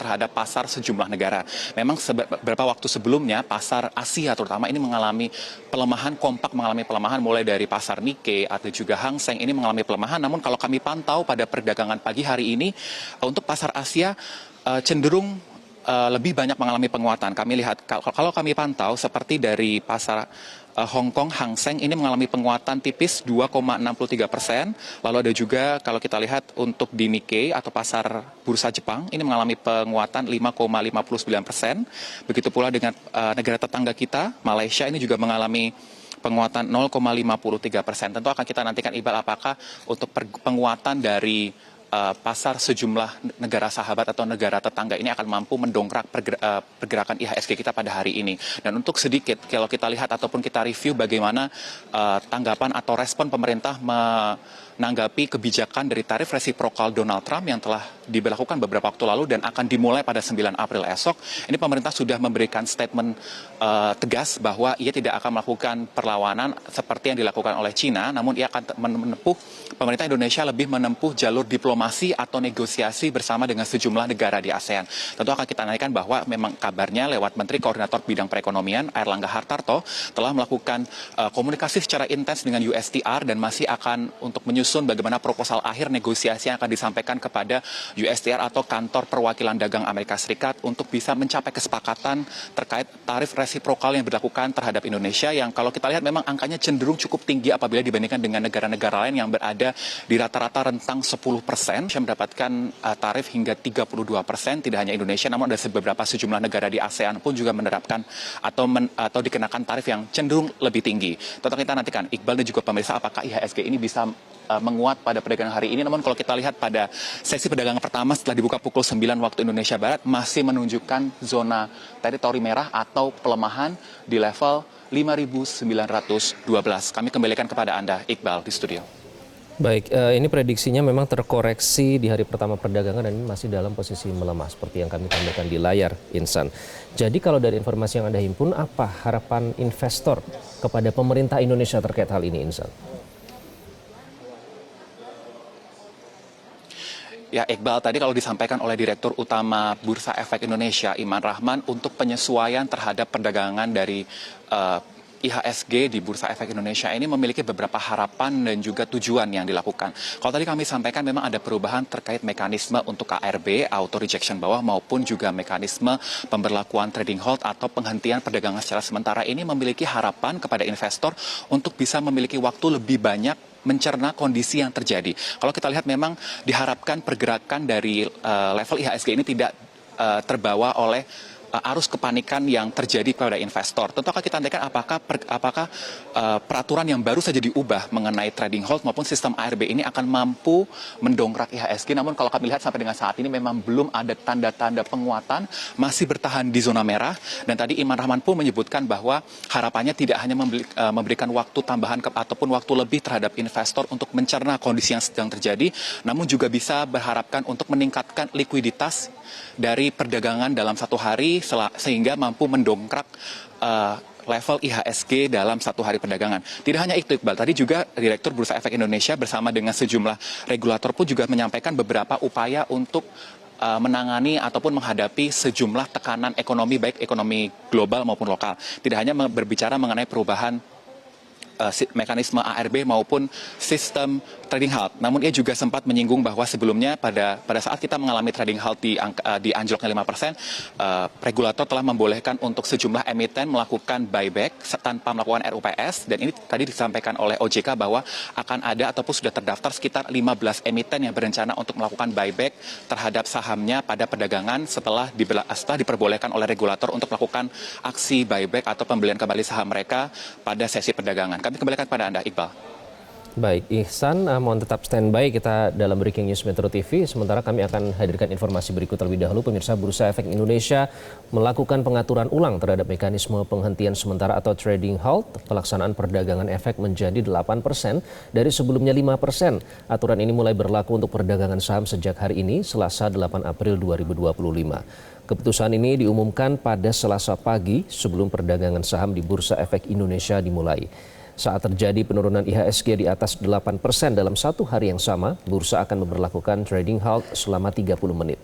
terhadap pasar sejumlah negara. Memang beberapa waktu sebelumnya pasar Asia terutama ini mengalami pelemahan, kompak mengalami pelemahan mulai dari pasar Nikkei atau juga Hang Seng ini mengalami pelemahan. Namun kalau kami pantau pada perdagangan pagi hari ini untuk pasar Asia cenderung lebih banyak mengalami penguatan. Kami lihat kalau kami pantau seperti dari pasar Hong Kong, Hang Seng ini mengalami penguatan tipis 2,63%. Lalu ada juga kalau kita lihat untuk di Nikkei atau pasar bursa Jepang ini mengalami penguatan 5,59%. Begitu pula dengan negara tetangga kita, Malaysia ini juga mengalami penguatan 0,53%. Tentu akan kita nantikan Iqbal apakah untuk penguatan dari pasar sejumlah negara sahabat atau negara tetangga ini akan mampu mendongkrak pergerakan IHSG kita pada hari ini. Dan untuk sedikit kalau kita lihat ataupun kita review bagaimana tanggapan atau respon pemerintah menanggapi kebijakan dari tarif resiprokal Donald Trump yang telah diberlakukan beberapa waktu lalu dan akan dimulai pada 9 April esok. Ini pemerintah sudah memberikan statement tegas bahwa ia tidak akan melakukan perlawanan seperti yang dilakukan oleh China, namun ia akan pemerintah Indonesia lebih menempuh jalur diplomasi atau negosiasi bersama dengan sejumlah negara di ASEAN. Tentu akan kita naikkan bahwa memang kabarnya lewat Menteri Koordinator Bidang Perekonomian Airlangga Hartarto telah melakukan komunikasi secara intens dengan USTR dan masih akan untuk menyusun bagaimana proposal akhir negosiasi yang akan disampaikan kepada USTR atau Kantor Perwakilan Dagang Amerika Serikat untuk bisa mencapai kesepakatan terkait tarif resiprokal yang dilakukan terhadap Indonesia yang kalau kita lihat memang angkanya cenderung cukup tinggi apabila dibandingkan dengan negara-negara lain yang berada di rata-rata rentang 10%, yang mendapatkan tarif hingga 32%, tidak hanya Indonesia, namun ada beberapa sejumlah negara di ASEAN pun juga menerapkan atau dikenakan tarif yang cenderung lebih tinggi. Tentu kita nantikan, Iqbal dan juga pemirsa, apakah IHSG ini bisa menguat pada perdagangan hari ini. Namun kalau kita lihat pada sesi perdagangan pertama setelah dibuka pukul 9 waktu Indonesia Barat, masih menunjukkan zona teritori merah atau pelemahan di level 5.912. Kami kembalikan kepada Anda, Iqbal, di studio. Baik, ini prediksinya memang terkoreksi di hari pertama perdagangan dan ini masih dalam posisi melemah seperti yang kami tampilkan di layar, Insan. Jadi kalau dari informasi yang Anda himpun, apa harapan investor kepada pemerintah Indonesia terkait hal ini, Insan? Ya, Iqbal, tadi kalau disampaikan oleh Direktur Utama Bursa Efek Indonesia, Iman Rahman, untuk penyesuaian terhadap perdagangan dari IHSG di Bursa Efek Indonesia ini memiliki beberapa harapan dan juga tujuan yang dilakukan. Kalau tadi kami sampaikan memang ada perubahan terkait mekanisme untuk KRB, auto rejection bawah, maupun juga mekanisme pemberlakuan trading hold atau penghentian perdagangan secara sementara ini memiliki harapan kepada investor untuk bisa memiliki waktu lebih banyak mencerna kondisi yang terjadi. Kalau kita lihat memang diharapkan pergerakan dari level IHSG ini tidak terbawa oleh arus kepanikan yang terjadi kepada investor. Tentu akan kita nantikan apakah peraturan yang baru saja diubah mengenai trading hold maupun sistem ARB ini akan mampu mendongkrak IHSG. Namun kalau kami lihat sampai dengan saat ini memang belum ada tanda-tanda penguatan, masih bertahan di zona merah. Dan tadi Iman Rahman pun menyebutkan bahwa harapannya tidak hanya memberikan waktu tambahan ataupun waktu lebih terhadap investor untuk mencerna kondisi yang sedang terjadi, namun juga bisa berharapkan untuk meningkatkan likuiditas dari perdagangan dalam satu hari sehingga mampu mendongkrak level IHSG dalam satu hari perdagangan. Tidak hanya itu, Iqbal, tadi juga Direktur Bursa Efek Indonesia bersama dengan sejumlah regulator pun juga menyampaikan beberapa upaya untuk menangani ataupun menghadapi sejumlah tekanan ekonomi, baik ekonomi global maupun lokal. Tidak hanya berbicara mengenai perubahan mekanisme ARB maupun sistem trading halt. Namun ia juga sempat menyinggung bahwa sebelumnya pada saat kita mengalami trading halt di anjloknya 5%, regulator telah membolehkan untuk sejumlah emiten melakukan buyback tanpa melakukan RUPS, dan ini tadi disampaikan oleh OJK bahwa akan ada ataupun sudah terdaftar sekitar 15 emiten yang berencana untuk melakukan buyback terhadap sahamnya pada perdagangan setelah diperbolehkan oleh regulator untuk melakukan aksi buyback atau pembelian kembali saham mereka pada sesi perdagangan. Kami kembalikan pada Anda, Iqbal. Baik, Ihsan, mohon tetap standby kita dalam Breaking News Metro TV. Sementara kami akan hadirkan informasi berikut terlebih dahulu. Pemirsa, Bursa Efek Indonesia melakukan pengaturan ulang terhadap mekanisme penghentian sementara atau trading halt. Pelaksanaan perdagangan efek menjadi 8% dari sebelumnya 5%. Aturan ini mulai berlaku untuk perdagangan saham sejak hari ini, Selasa 8 April 2025. Keputusan ini diumumkan pada Selasa pagi sebelum perdagangan saham di Bursa Efek Indonesia dimulai. Saat terjadi penurunan IHSG di atas 8% dalam satu hari yang sama, bursa akan memberlakukan trading halt selama 30 menit.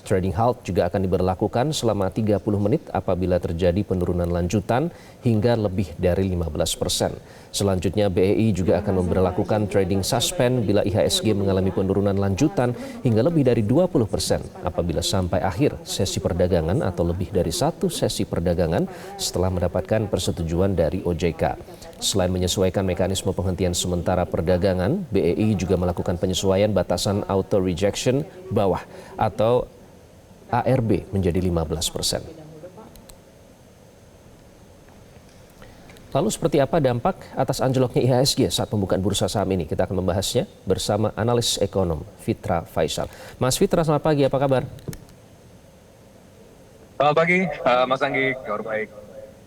Trading halt juga akan diberlakukan selama 30 menit apabila terjadi penurunan lanjutan hingga lebih dari 15%. Selanjutnya BEI juga akan memberlakukan trading suspend bila IHSG mengalami penurunan lanjutan hingga lebih dari 20% apabila sampai akhir sesi perdagangan atau lebih dari satu sesi perdagangan setelah mendapatkan persetujuan dari OJK. Selain menyesuaikan mekanisme penghentian sementara perdagangan, BEI juga melakukan penyesuaian batasan auto rejection bawah atau ARB menjadi 15%. Lalu seperti apa dampak atas anjloknya IHSG saat pembukaan bursa saham ini? Kita akan membahasnya bersama analis ekonom Fitra Faisal. Mas Fitra, selamat pagi, apa kabar? Selamat pagi, Mas Anggi, kabar baik.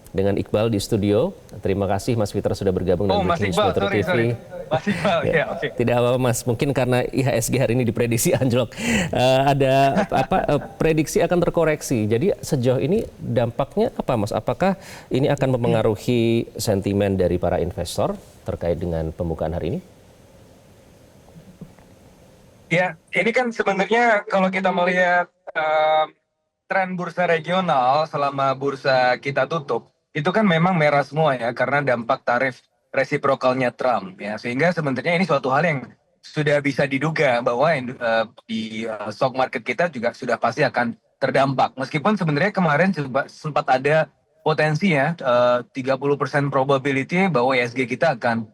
Dengan Iqbal di studio. Terima kasih Mas Fitra sudah bergabung dalam Breaking News Metro TV. Mas Iqbal, ya, oke. Tidak apa-apa Mas, mungkin karena IHSG hari ini diprediksi anjlok. Ada prediksi akan terkoreksi. Jadi sejauh ini dampaknya apa Mas? Apakah ini akan mempengaruhi sentimen dari para investor terkait dengan pembukaan hari ini? Ya, ini kan sebenarnya kalau kita melihat tren bursa regional selama bursa kita tutup, itu kan memang merah semua ya, karena dampak tarif resiprokalnya Trump ya, sehingga sebenarnya ini suatu hal yang sudah bisa diduga bahwa di stock market kita juga sudah pasti akan terdampak. Meskipun sebenarnya kemarin sempat ada potensi ya, 30% probability bahwa IHSG kita akan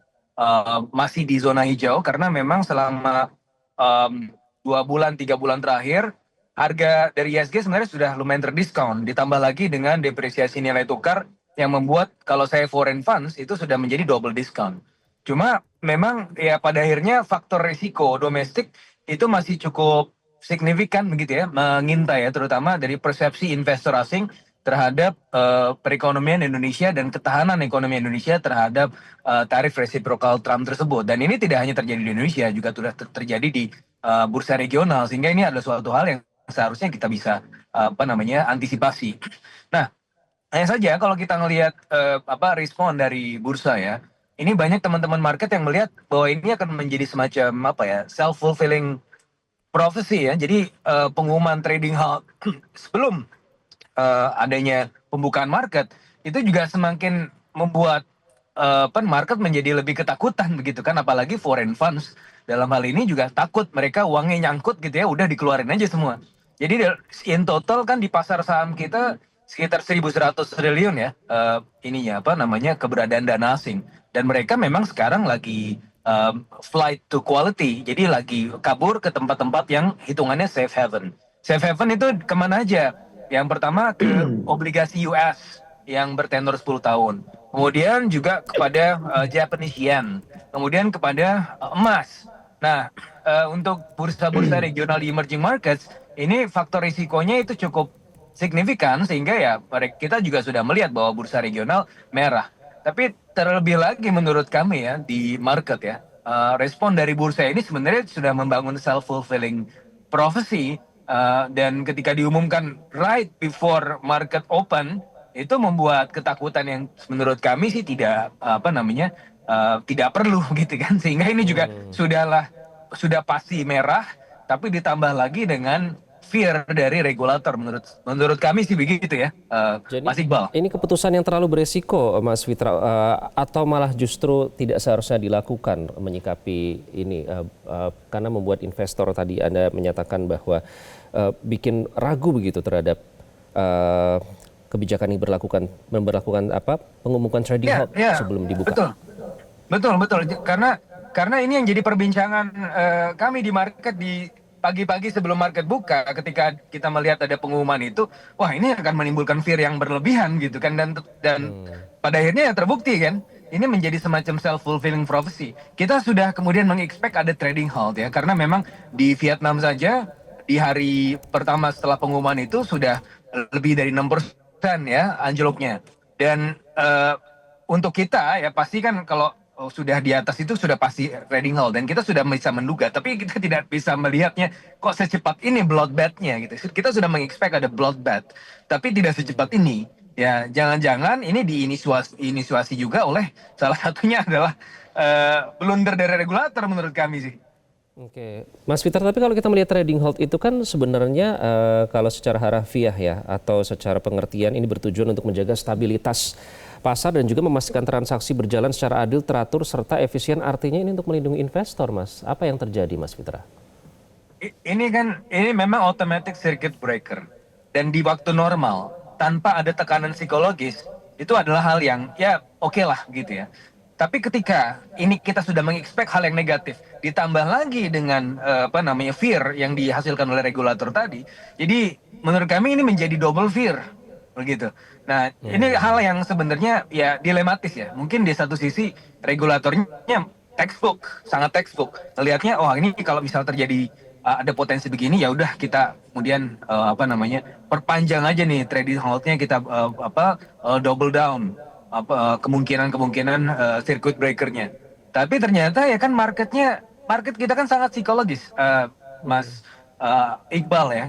masih di zona hijau, karena memang selama 3 bulan terakhir harga dari IHSG sebenarnya sudah lumayan terdiskon, ditambah lagi dengan depresiasi nilai tukar yang membuat kalau saya foreign funds itu sudah menjadi double discount. Cuma memang ya pada akhirnya faktor risiko domestik itu masih cukup signifikan begitu ya, mengintai ya, terutama dari persepsi investor asing terhadap perekonomian Indonesia dan ketahanan ekonomi Indonesia terhadap tarif resiprokal Trump tersebut. Dan ini tidak hanya terjadi di Indonesia, juga sudah terjadi di bursa regional, sehingga ini adalah suatu hal yang seharusnya kita bisa antisipasi. Nah, hanya saja kalau kita ngelihat respon dari bursa ya, ini banyak teman-teman market yang melihat bahwa ini akan menjadi semacam self-fulfilling prophecy ya. Jadi pengumuman trading halt sebelum adanya pembukaan market itu juga semakin membuat market menjadi lebih ketakutan begitu kan, apalagi foreign funds dalam hal ini juga takut, mereka uangnya nyangkut gitu ya, udah dikeluarin aja semua. Jadi in total kan di pasar saham kita sekitar 1.100 triliun ya keberadaan dana asing, dan mereka memang sekarang lagi flight to quality, jadi lagi kabur ke tempat-tempat yang hitungannya safe haven. Safe haven itu kemana aja? Yang pertama ke obligasi US yang bertenor 10 tahun. Kemudian juga kepada Japanese yen. Kemudian kepada emas. Nah, untuk bursa-bursa regional di emerging markets, ini faktor risikonya itu cukup signifikan, sehingga ya kita juga sudah melihat bahwa bursa regional merah. Tapi terlebih lagi menurut kami ya di market ya, respon dari bursa ini sebenarnya sudah membangun self-fulfilling prophecy, dan ketika diumumkan right before market open, itu membuat ketakutan yang menurut kami sih tidak tidak perlu gitu kan, sehingga ini juga sudah pasti merah, tapi ditambah lagi dengan fear dari regulator, menurut kami sih begitu ya. Jadi, Mas Iqbal. ini keputusan yang terlalu beresiko Mas Fitra, atau malah justru tidak seharusnya dilakukan menyikapi ini, karena membuat investor tadi Anda menyatakan bahwa bikin ragu begitu terhadap kebijakan yang memberlakukan pengumuman trading halt sebelum dibuka. Betul. Karena ini yang jadi perbincangan kami di market di pagi-pagi sebelum market buka, ketika kita melihat ada pengumuman itu, wah ini akan menimbulkan fear yang berlebihan gitu kan, dan pada akhirnya ya terbukti kan, ini menjadi semacam self-fulfilling prophecy. Kita sudah kemudian mengexpect ada trading halt ya, karena memang di Vietnam saja di hari pertama setelah pengumuman itu sudah lebih dari 6% ya anjloknya. Dan untuk kita ya pasti kan kalau sudah di atas itu sudah pasti trading halt, dan kita sudah bisa menduga, tapi kita tidak bisa melihatnya kok secepat ini bloodbath-nya gitu. Kita sudah mengexpect ada bloodbath, tapi tidak secepat ini. Ya, jangan-jangan ini diinisiasi juga oleh salah satunya adalah blunder dari regulator menurut kami sih. Oke, Mas Fitra, tapi kalau kita melihat trading halt itu kan sebenarnya kalau secara harafiah ya atau secara pengertian ini bertujuan untuk menjaga stabilitas pasar dan juga memastikan transaksi berjalan secara adil, teratur, serta efisien. Artinya ini untuk melindungi investor, Mas. Apa yang terjadi, Mas Fitra? Ini memang automatic circuit breaker, dan di waktu normal tanpa ada tekanan psikologis itu adalah hal yang ya oke lah gitu ya. Tapi ketika ini kita sudah mengexpect hal yang negatif, ditambah lagi dengan fear yang dihasilkan oleh regulator tadi, jadi menurut kami ini menjadi double fear begitu. Nah, ini hal yang sebenarnya ya dilematis ya. Mungkin di satu sisi regulatornya textbook, sangat textbook. Melihatnya, oh ini kalau misal terjadi ada potensi begini, ya udah kita kemudian perpanjang aja nih trading halt-nya, kita double down kemungkinan circuit breaker-nya. Tapi ternyata ya kan market kita kan sangat psikologis, Mas Iqbal ya,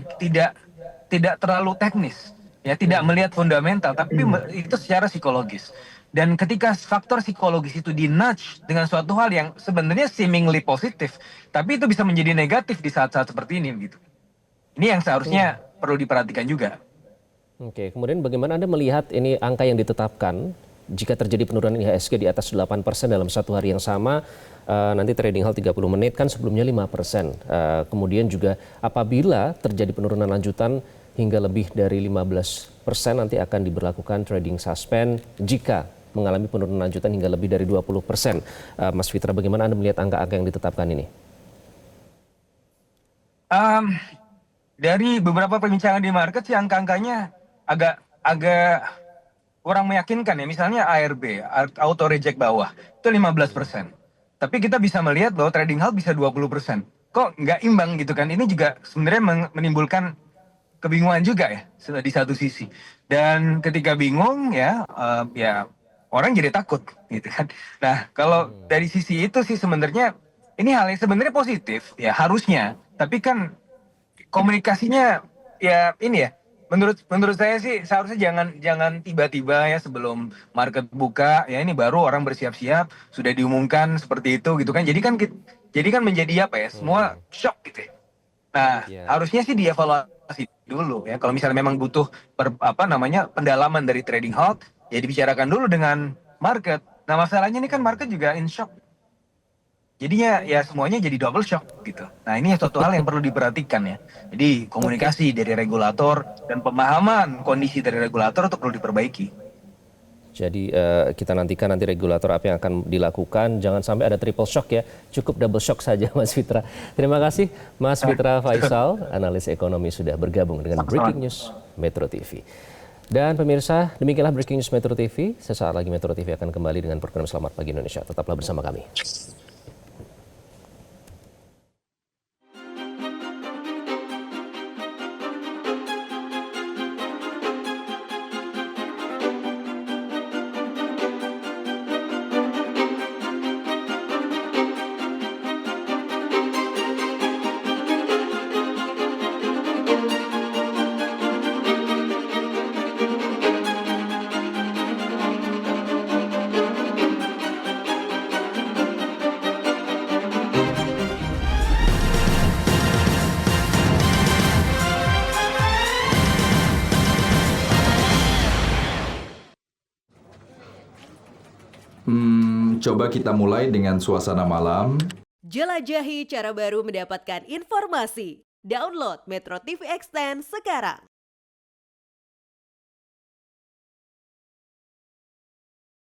tidak terlalu teknis, ya tidak melihat fundamental, tapi itu secara psikologis. Dan ketika faktor psikologis itu di-nudge dengan suatu hal yang sebenarnya seemingly positif, tapi itu bisa menjadi negatif di saat-saat seperti ini gitu. Ini yang seharusnya perlu diperhatikan juga. Oke, kemudian bagaimana Anda melihat ini angka yang ditetapkan jika terjadi penurunan IHSG di atas 8% dalam satu hari yang sama, nanti trading halt 30 menit kan sebelumnya 5%. Kemudian juga apabila terjadi penurunan lanjutan hingga lebih dari 15%, nanti akan diberlakukan trading suspend jika mengalami penurunan lanjutan hingga lebih dari 20%. Mas Fitra, bagaimana Anda melihat angka-angka yang ditetapkan ini? Dari beberapa perbincangan di market sih angka-angkanya agak kurang meyakinkan ya. Misalnya ARB, auto reject bawah, itu 15%. Tapi kita bisa melihat bahwa trading halt bisa 20%. Kok nggak imbang gitu kan? Ini juga sebenarnya menimbulkan kebingungan juga ya di satu sisi. Dan ketika bingung ya orang jadi takut gitu kan. Nah, kalau dari sisi itu sih sebenarnya ini hal yang sebenarnya positif ya harusnya. Tapi kan komunikasinya ya ini ya. Menurut saya sih seharusnya jangan tiba-tiba ya sebelum market buka ya, ini baru orang bersiap-siap sudah diumumkan seperti itu gitu kan. Jadi kan menjadi apa ya? Semua shock gitu ya. Nah, harusnya sih dievaluasi dulu ya. Kalau misalnya memang butuh pendalaman dari trading halt, ya dibicarakan dulu dengan market. Nah, masalahnya ini kan market juga in shock. Jadinya ya semuanya jadi double shock gitu. Nah, ini suatu hal yang perlu diperhatikan ya. Jadi komunikasi dari regulator dan pemahaman kondisi dari regulator itu perlu diperbaiki. Jadi kita nantikan nanti regulator apa yang akan dilakukan. Jangan sampai ada triple shock ya. Cukup double shock saja, Mas Fitra. Terima kasih Mas Fitra Faisal, analis ekonomi, sudah bergabung dengan Breaking News Metro TV. Dan pemirsa, demikianlah Breaking News Metro TV. Sesaat lagi Metro TV akan kembali dengan program Selamat Pagi Indonesia. Tetaplah bersama kami. Coba kita mulai dengan suasana malam. Jelajahi cara baru mendapatkan informasi. Download Metro TV Extend sekarang.